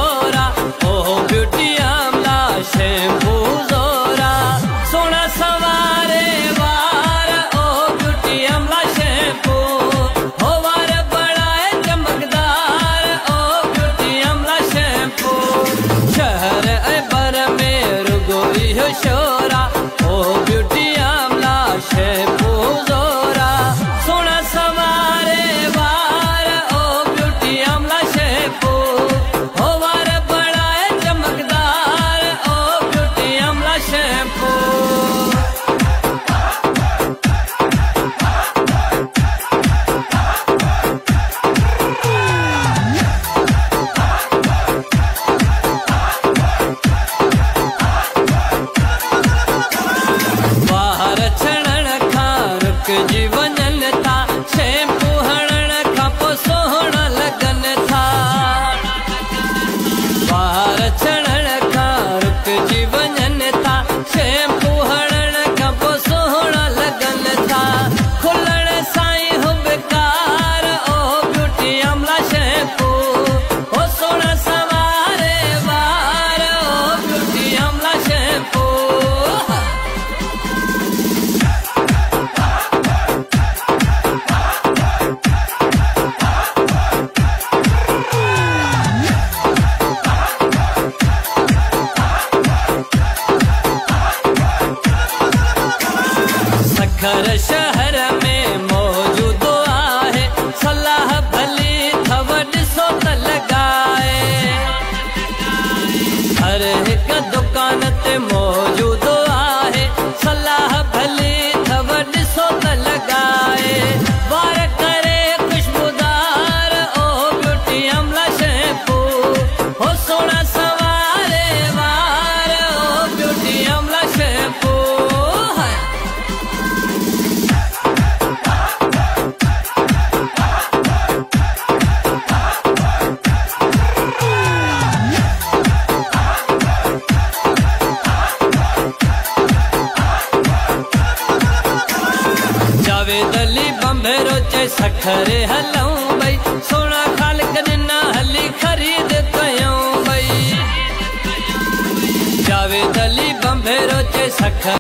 शोरा ओ beauty Amla shampoo जोरा सोना सवारे वार ओ ब्यूटी आमला शैम्पू हो वार बड़ा है चमकदार ओ ब्यूटी आमला शैम्पू शहर बर में रुगो इहो शोरा ओ ब्यूटी आमला शैम्पू जोरा सोना सवारे वार ओ ब्यूटी आमला शैम्पू हो वार बड़ा है चमकदार ओ ब्यूटी आमला शैम्पू बाहर छणण खां रुक जीवनन था शैम्पू हणण खां पोइ सोहण लगन था बाहर छणण खां रुक जीवनन था शैम्पू हणण खां पोइ सोहण लगन था खुलण साईं हो बेकार ओ ब्यूटी आमला शैम्पू हो सोना सवारे वार ओ ब्यूटी आमला शैम्पू सखर शहर में मौजूद आहे सलाह भली थव ॾिसो त लॻाए हर हिक दुकान ते मौजूद आहे सलाह भली थव ॾिसो त लॻाए वार करे खुशबूदार ओ ब्यूटी आमला शैम्पू हो सोना सवारे वार ओ ब्यूटी आमला शैम्पू जावेद अली बंभेरो चे सखरे हलऊं भई सोना ख़ालिक ॾिना हली ख़रीद कयूं भई जावेद अली बंभेरो चे सखर